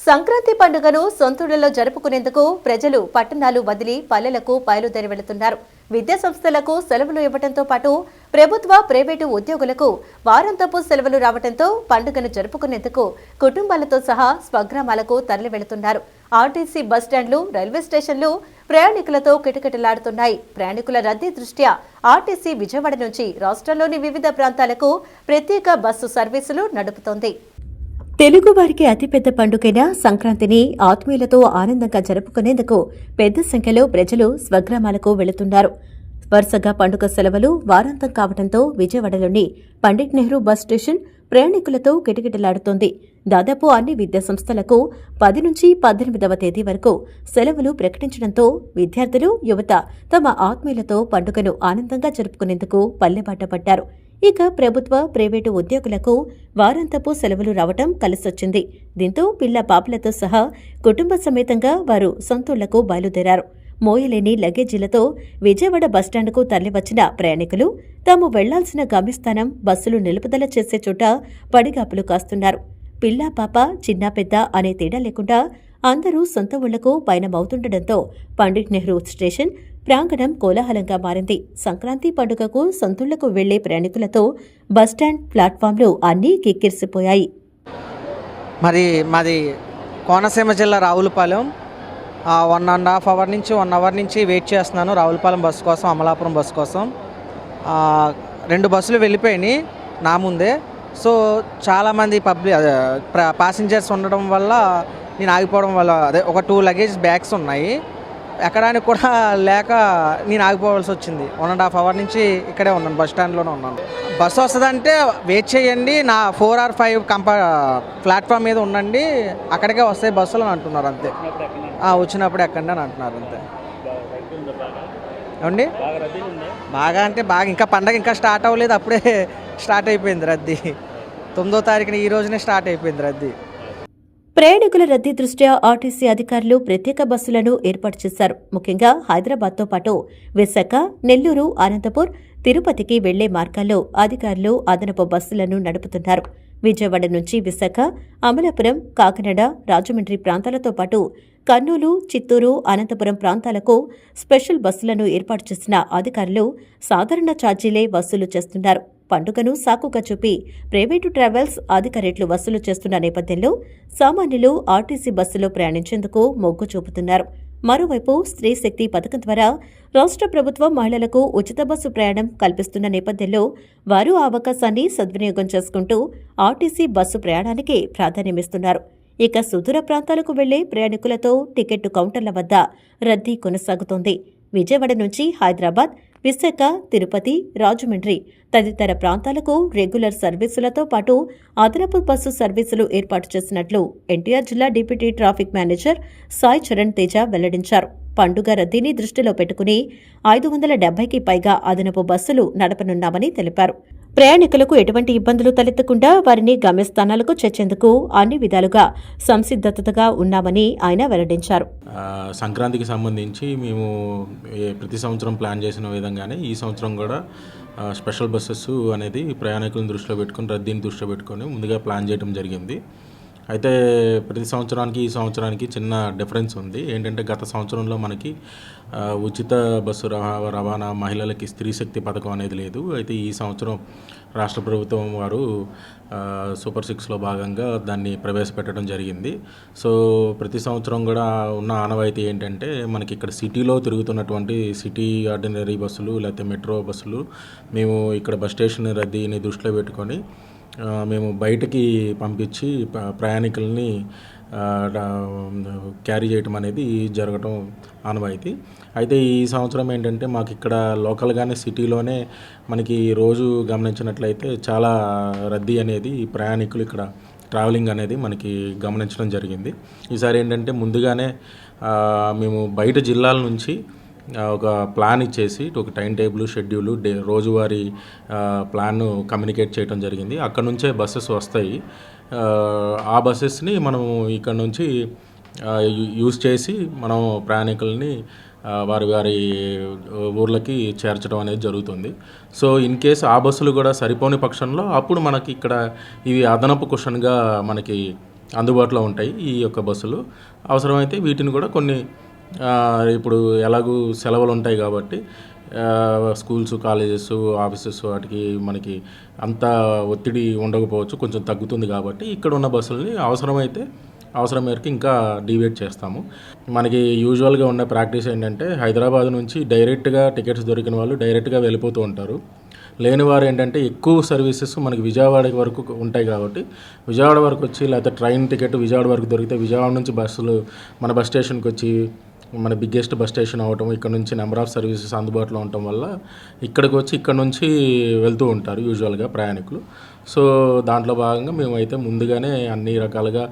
సంక్రాంతి పండుగను సొంతూళ్లలో జరుపుకునేందుకు ప్రజలు పట్టణాలు వదిలి పల్లెలకు బయలుదేరి వెళుతున్నారు. విద్యా సంస్థలకు సెలవులు ఇవ్వడంతో పాటు ప్రభుత్వ, ప్రైవేటు ఉద్యోగులకు వారాంతపు సెలవులు రావడంతో పండుగను జరుపుకునేందుకు కుటుంబాలతో సహా స్వగ్రామాలకు తరలి వెళుతున్నారు. ఆర్టీసీ బస్టాండ్లు, రైల్వే స్టేషన్లు ప్రయాణికులతో కిటకిటలాడుతున్నాయి. ప్రయాణికుల రద్దీ దృష్ట్యా ఆర్టీసీ విజయవాడ నుంచి రాష్ట్రంలోని వివిధ ప్రాంతాలకు ప్రత్యేక బస్సు సర్వీసులు నడుపుతోంది. తెలుగువారికి అతిపెద్ద పండుగైన సంక్రాంతిని ఆత్మీయులతో ఆనందంగా జరుపుకునేందుకు పెద్ద సంఖ్యలో ప్రజలు స్వగ్రామాలకు వెళుతున్నారు. వరుసగా పండుగ సెలవులు వారాంతం కావడంతో విజయవాడలోని పండిట్ నెహ్రూ బస్ స్టేషన్ ప్రయాణికులతో కిటకిటలాడుతోంది. దాదాపు అన్ని విద్యా సంస్థలకు 10 నుంచి 18వ తేదీ వరకు సెలవులు ప్రకటించడంతో విద్యార్థులు, యువత తమ ఆత్మీయులతో పండుగను ఆనందంగా జరుపుకునేందుకు పల్లెబాట పట్టారు. ఇక ప్రభుత్వ, ప్రైవేటు ఉద్యోగులకు వారాంతపు సెలవులు రావడం కలిసొచ్చింది. దీంతో పిల్ల పాపలతో సహా కుటుంబ సమేతంగా వారు సొంతూళ్లకు బయలుదేరారు. మోయలేని లగేజీలతో విజయవాడ బస్టాండ్కు తరలివచ్చిన ప్రయాణికులు తాము వెళ్లాల్సిన గమ్యస్థానం, బస్సులు నిలుపుదల చేసే చోట పడిగాపులు కాస్తున్నారు. పిల్ల పాప, చిన్న పెద్ద అనే తేడా లేకుండా అందరూ సొంత ఊళ్లకు పయనమవుతుండటంతో పండిట్ నెహ్రూ స్టేషన్ ప్రాంగణం కోలాహలంగా మారింది. సంక్రాంతి పండుగకు సొంతూళ్లకు వెళ్లే ప్రయాణికులతో బస్టాండ్, ప్లాట్ఫామ్లు అన్నీ కిక్కిరిసిపోయాయి. మాది కోనసీమ జిల్లా రావులపాలెం. 1.5 అవర్ నుంచి 1 అవర్ నుంచి వెయిట్ చేస్తున్నాను రావులపాలెం బస్సు కోసం, అమలాపురం బస్సు కోసం. 2 బస్సులు వెళ్ళిపోయినాయి నా ముందే. సో చాలామంది ప్యాసింజర్స్ ఉండడం వల్ల నేను ఆగిపోవడం వల్ల ఒక 2 లగేజ్ బ్యాగ్స్ ఉన్నాయి. ఎక్కడానికి కూడా లేక నేను ఆగిపోవాల్సి వచ్చింది. 1.5 అవర్ నుంచి ఇక్కడే ఉన్నాను, బస్ స్టాండ్లోనే ఉన్నాను. బస్సు వస్తుందంటే వెయిట్ చేయండి, నా 4 or 5 ప్లాట్ఫామ్ మీద ఉండండి, అక్కడికే వస్తాయి బస్సులు అని అంటున్నారు. అంతే, వచ్చినప్పుడు ఎక్కండి అని అంటున్నారు. అంతే ఏమండి, బాగా అంటే బాగా. ఇంకా పండగ ఇంకా స్టార్ట్ అవ్వలేదు, అప్పుడే స్టార్ట్ అయిపోయింది రద్దీ. 9వ తారీఖున ఈ రోజునే స్టార్ట్ అయిపోయింది రద్దీ. ప్రయాణికుల రద్దీ దృష్ట్యా ఆర్టీసీ అధికారులు ప్రత్యేక బస్సులను ఏర్పాటు చేశారు. ముఖ్యంగా హైదరాబాద్తో పాటు విశాఖ, నెల్లూరు, అనంతపూర్, తిరుపతికి వెళ్లే మార్గాల్లో అధికారులు అదనపు బస్సులను నడుపుతున్నారు. విజయవాడ నుంచి విశాఖ, అమలాపురం, కాకినాడ, రాజమండ్రి ప్రాంతాలతో పాటు కర్నూలు, చిత్తూరు, అనంతపురం ప్రాంతాలకు స్పెషల్ బస్సులను ఏర్పాటు చేసిన అధికారులు సాధారణ ఛార్జీలే వసూలు చేస్తున్నారు. పండుగను సాకుగా చూపి ప్రైవేటు ట్రావెల్స్ అధిక రేట్లు వసూలు చేస్తున్న నేపథ్యంలో సామాన్యులు ఆర్టీసీ బస్సులో ప్రయాణించేందుకు మొగ్గు చూపుతున్నారు. మరోవైపు స్త్రీ శక్తి పథకం ద్వారా రాష్ట్ర ప్రభుత్వం మహిళలకు ఉచిత బస్సు ప్రయాణం కల్పిస్తున్న నేపథ్యంలో వారు ఆ అవకాశాన్ని సద్వినియోగం చేసుకుంటూ ఆర్టీసీ బస్సు ప్రయాణానికి ప్రాధాన్యమిస్తున్నారు. ఇక సుదూర ప్రాంతాలకు వెళ్లే ప్రయాణికులతో టికెట్టు కౌంటర్ల వద్ద రద్దీ కొనసాగుతోంది. విజయవాడ నుంచి హైదరాబాద్, విశాఖ, తిరుపతి, రాజమండ్రి తదితర ప్రాంతాలకు రెగ్యులర్ సర్వీసులతో పాటు అదనపు బస్సు సర్వీసులు ఏర్పాటు చేసినట్లు ఎన్టీఆర్ జిల్లా deputy traffic manager Sai Charan Teja వెల్లడించారు. పండుగ రద్దీని దృష్టిలో పెట్టుకుని 570కి పైగా అదనపు బస్సులు నడపనున్నామని తెలిపారు. ప్రయాణికులకు ఎటువంటి ఇబ్బందులు తలెత్తకుండా వారిని గమ్యస్థానాలకు చేర్చేందుకు అన్ని విధాలుగా సంసిద్ధతగా ఉన్నామని ఆయన వెల్లడించారు. సంక్రాంతికి సంబంధించి మేము ప్రతి సంవత్సరం ప్లాన్ చేసిన విధంగానే ఈ సంవత్సరం కూడా స్పెషల్ బస్సెస్ అనేది ప్రయాణికులను దృష్టిలో పెట్టుకుని, రద్దీని దృష్టిలో పెట్టుకొని ముందుగా ప్లాన్ చేయడం జరిగింది. అయితే ప్రతి సంవత్సరానికి ఈ సంవత్సరానికి చిన్న డిఫరెన్స్ ఉంది. ఏంటంటే గత సంవత్సరంలో మనకి ఉచిత బస్సు రవాణా మహిళలకి స్త్రీ శక్తి పథకం అనేది లేదు. అయితే ఈ సంవత్సరం రాష్ట్ర ప్రభుత్వం వారు సూపర్ 6లో భాగంగా దాన్ని ప్రవేశపెట్టడం జరిగింది. సో ప్రతి సంవత్సరం కూడా ఉన్న ఆనవాయితీ ఏంటంటే మనకి ఇక్కడ సిటీలో తిరుగుతున్నటువంటి సిటీ ఆర్డినరీ బస్సులు లేకపోతే మెట్రో బస్సులు మేము ఇక్కడ బస్ స్టేషన్ రద్దీని దృష్టిలో పెట్టుకొని మేము బయటకి పంపించి ప్రయాణికుల్ని క్యారీ చేయటం అనేది జరగటం ఆనవాయితీ. అయితే ఈ సంవత్సరం ఏంటంటే మాకు ఇక్కడ లోకల్గానే సిటీలోనే మనకి రోజు గమనించినట్లయితే చాలా రద్దీ అనేది ప్రయాణికులు ఇక్కడ ట్రావెలింగ్ అనేది మనకి గమనించడం జరిగింది. ఈసారి ఏంటంటే ముందుగానే మేము బయట జిల్లాల నుంచి ఒక ప్లాన్ ఇచ్చేసి ఒక టైం టేబుల్, షెడ్యూలు, రోజువారీ ప్లాన్ను కమ్యూనికేట్ చేయడం జరిగింది. అక్కడ నుంచే బస్సెస్ వస్తాయి. ఆ బస్సెస్ని మనం ఇక్కడ నుంచి యూజ్ చేసి మనం ప్రయాణికుల్ని వారి వారి ఊర్లకి చేర్చడం అనేది జరుగుతుంది. సో ఇన్ కేస్ ఆ బస్సులు కూడా సరిపోని పక్షంలో అప్పుడు మనకి ఇక్కడ ఇవి అదనపు క్వశ్చన్గా మనకి అందుబాటులో ఉంటాయి ఈ యొక్క బస్సులు. అవసరమైతే వీటిని కూడా కొన్ని ఇప్పుడు ఎలాగూ సెలవులు ఉంటాయి కాబట్టి స్కూల్స్, కాలేజెస్, ఆఫీసెస్ వాటికి మనకి అంత ఒత్తిడి ఉండకపోవచ్చు, కొంచెం తగ్గుతుంది కాబట్టి ఇక్కడ ఉన్న బస్సుల్ని అవసరం మేరకు ఇంకా డీవియేట్ చేస్తాము. మనకి యూజువల్గా ఉన్న ప్రాక్టీస్ ఏంటంటే హైదరాబాద్ నుంచి డైరెక్ట్గా టికెట్స్ దొరికిన వాళ్ళు డైరెక్ట్గా వెళ్ళిపోతూ ఉంటారు. లేని వారు ఏంటంటే ఎక్కువ సర్వీసెస్ మనకి విజయవాడ వరకు ఉంటాయి కాబట్టి విజయవాడ వరకు వచ్చి, లేకపోతే ట్రైన్ టికెట్ విజయవాడ వరకు దొరికితే విజయవాడ నుంచి బస్సులు మన బస్ స్టేషన్కి వచ్చి, మన బిగ్గెస్ట్ బస్ స్టేషన్ అవ్వటం, ఇక్కడ నుంచి నెంబర్ ఆఫ్ సర్వీసెస్ అందుబాటులో ఉండటం వల్ల ఇక్కడికి వచ్చి ఇక్కడ నుంచి వెళ్తూ ఉంటారు యూజువల్గా ప్రయాణికులు. సో దాంట్లో భాగంగా మేమైతే ముందుగానే అన్ని రకాలుగా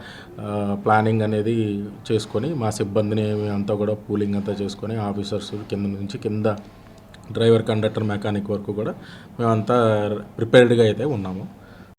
ప్లానింగ్ అనేది చేసుకొని, మా సిబ్బందిని అంతా కూడా పూలింగ్ అంతా చేసుకొని, ఆఫీసర్స్ కింద డ్రైవర్, కండక్టర్, మెకానిక్ వరకు కూడా మేమంతా ప్రిపేర్డ్గా అయితే ఉన్నాము.